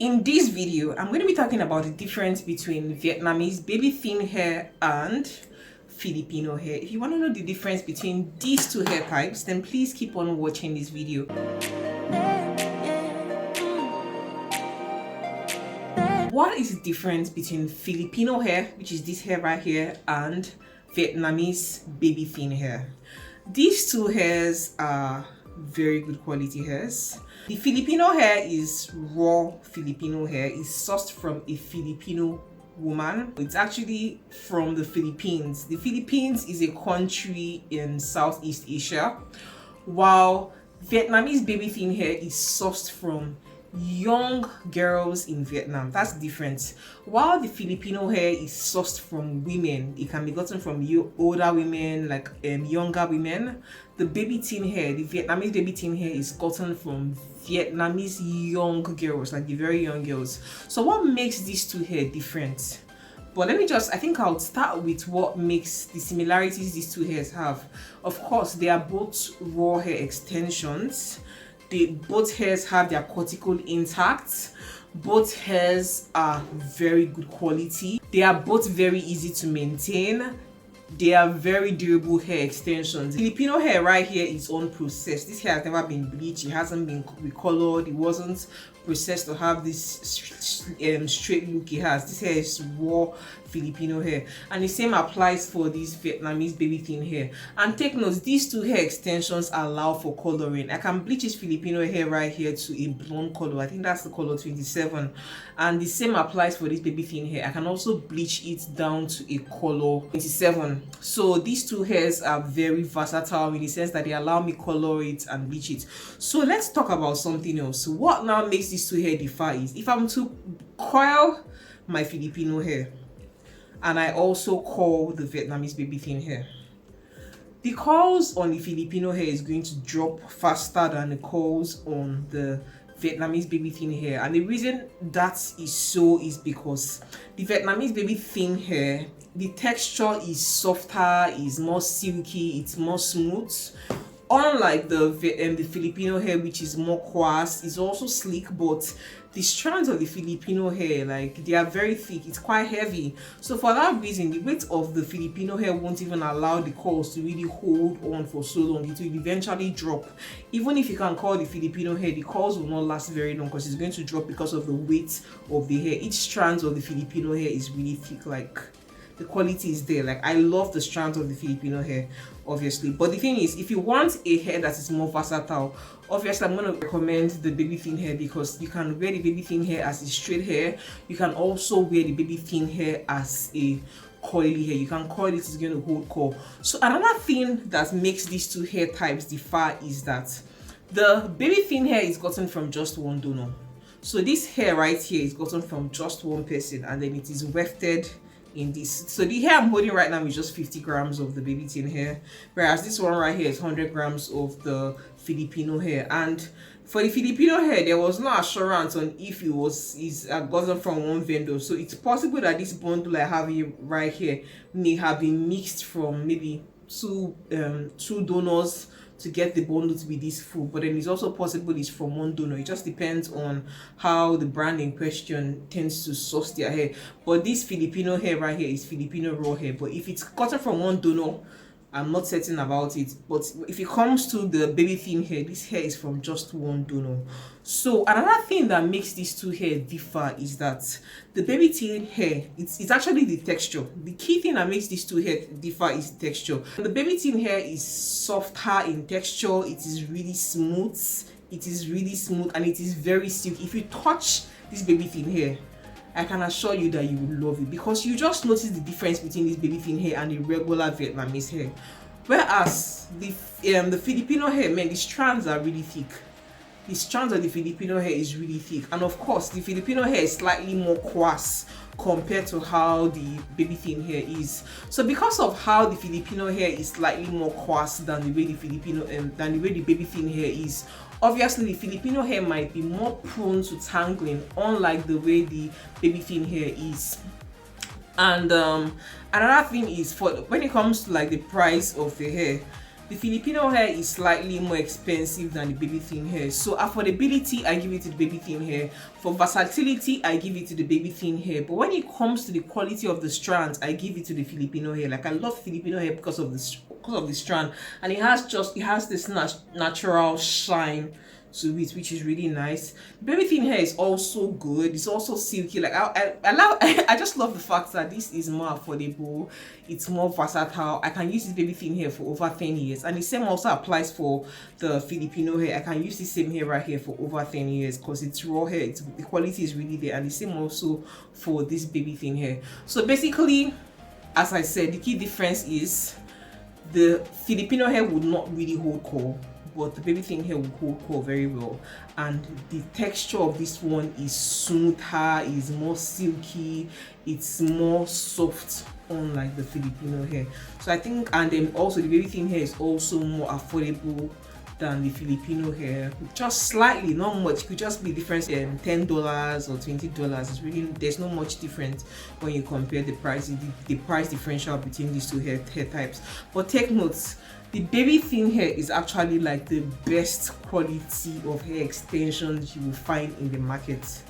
In this video, I'm going to be talking about the difference between Vietnamese baby thin hair and Filipino hair. If you want to know the difference between these two hair types, then please keep on watching this video. What is the difference between Filipino hair, which is this hair right here, and Vietnamese baby thin hair? These two hairs are very good quality hairs. The Filipino hair is raw Filipino hair. It's sourced from a Filipino woman. It's actually from the Philippines. The Philippines is a country in Southeast Asia, while Vietnamese baby thin hair is sourced from young girls in Vietnam. That's different. While the Filipino hair is sourced from women, it can be gotten from older women, like younger women. The baby thin hair, the Vietnamese baby thin hair, is gotten from Vietnamese young girls, like the very young girls. So what makes these two hair different? But I think I'll start with what makes the similarities these two hairs have. Of course, they are both raw hair extensions. Both hairs have their cuticle intact. Both hairs are very good quality. They are both very easy to maintain. They are very durable hair extensions. Filipino hair right here is unprocessed. This hair has never been bleached. It hasn't been recolored. It wasn't processed to have this straight look it has. This hair is raw Filipino hair, and the same applies for this Vietnamese baby thin hair. And take note, these two hair extensions allow for coloring. I can bleach this Filipino hair right here to a blonde color. I think that's the color 27, and the same applies for this baby thin hair. I can also bleach it down to a color 27. So these two hairs are very versatile in the sense that they allow me color it and bleach it. So let's talk about something else. What now makes these two hair differ is if I'm to coil my Filipino hair and I also curl the Vietnamese baby thin hair, the curls on the Filipino hair is going to drop faster than the curls on the Vietnamese baby thin hair. And the reason that is so is because the Vietnamese baby thin hair, the texture is softer, is more silky, it's more smooth. Unlike the Filipino hair, which is more coarse, it's also sleek, but the strands of the Filipino hair, like, they are very thick, it's quite heavy. So for that reason, the weight of the Filipino hair won't even allow the curls to really hold on for so long. It will eventually drop. Even if you can curl the Filipino hair, the curls will not last very long because it's going to drop because of the weight of the hair. Each strand of the Filipino hair is really thick, like, the quality is there. Like, I love the strands of the Filipino hair, obviously. But the thing is, if you want a hair that is more versatile, obviously I'm going to recommend the baby thin hair, because you can wear the baby thin hair as a straight hair. You can also wear the baby thin hair as a coily hair. You can coil it, it's going to hold curl. So another thing that makes these two hair types differ is that the baby thin hair is gotten from just one donor. So this hair right here is gotten from just one person, and then it is wefted in this. So the hair I'm holding right now is just 50 grams of the baby thin hair, whereas this one right here is 100 grams of the Filipino hair. And for the Filipino hair, there was no assurance on if it is gotten from one vendor. So it's possible that this bundle I have here right here may have been mixed from maybe two donors to get the bundle to be this full, but then it's also possible it's from one donor. It just depends on how the brand in question tends to source their hair. But this Filipino hair right here is Filipino raw hair, but if it's gotten from one donor, I'm not certain about it. But if it comes to the baby thin hair, this hair is from just one donor. So another thing that makes these two hair differ is that the baby thin hair, it's actually the texture. The key thing that makes these two hair differ is the texture. The baby thin hair is softer in texture. It is really smooth. It is really smooth, and it is very silky. If you touch this baby thin hair, I can assure you that you will love it, because you just notice the difference between this baby thin hair and the regular Vietnamese hair. Whereas the Filipino hair, man, the strands are really thick. The strands of the Filipino hair is really thick, and of course the Filipino hair is slightly more coarse compared to how the baby thin hair is. So because of how the Filipino hair is slightly more coarse than the way the baby thin hair is, obviously the Filipino hair might be more prone to tangling, unlike the way the baby thin hair is. And another thing is, for when it comes to like the price of the hair, The Filipino hair is slightly more expensive than the baby thin hair. So affordability, I give it to the baby thin hair. For versatility, I give it to the baby thin hair. But when it comes to the quality of the strands, I give it to the Filipino hair. Like, I love Filipino hair because of the strand, and it has this natural shine to it, which is really nice. Baby thin hair is also good. It's also silky. Like, I just love the fact that this is more affordable. It's more versatile. I can use this baby thin hair for over 10 years, and the same also applies for the Filipino hair. I can use the same hair right here for over 10 years because it's raw hair. The quality is really there, and the same also for this baby thin hair. So basically, as I said, the key difference is the Filipino hair would not really hold curl, but the baby thin hair will hold curl very well, and the texture of this one is smoother, is more silky, it's more soft, unlike the Filipino hair. So I think, and then also the baby thin hair is also more affordable than the Filipino hair, just slightly, not much. It could just be difference in $10 or $20. It's really, there's not much difference when you compare the price, the price differential between these two hair types. But take notes, the baby thin hair is actually like the best quality of hair extensions you will find in the market.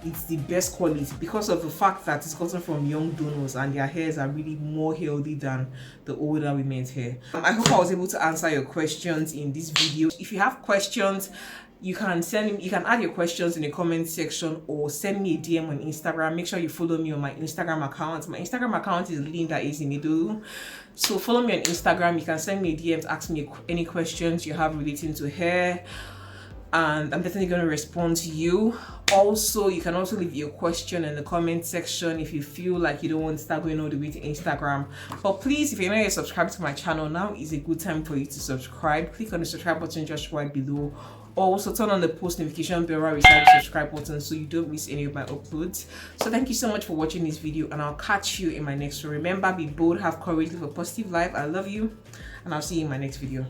It's the best quality because of the fact that it's gotten from young donors, and their hairs are really more healthy than the older women's hair. I hope I was able to answer your questions in this video. If you have questions, you can add your questions in the comment section, or send me a DM on Instagram. Make sure you follow me on my Instagram account. My Instagram account is Ezemedolu. So follow me on Instagram. You can send me a DM to ask me any questions you have relating to hair, and I'm definitely going to respond to you. Also, you can also leave your question in the comment section if you feel like you don't want to start going all the way to Instagram. But please, if you're not yet subscribed to my channel, now is a good time for you to subscribe. Click on the subscribe button just right below. Also, turn on the post notification bell right beside the subscribe button so you don't miss any of my uploads. So thank you so much for watching this video, and I'll catch you in my next one. Remember, be bold, have courage, live a positive life. I love you, and I'll see you in my next video.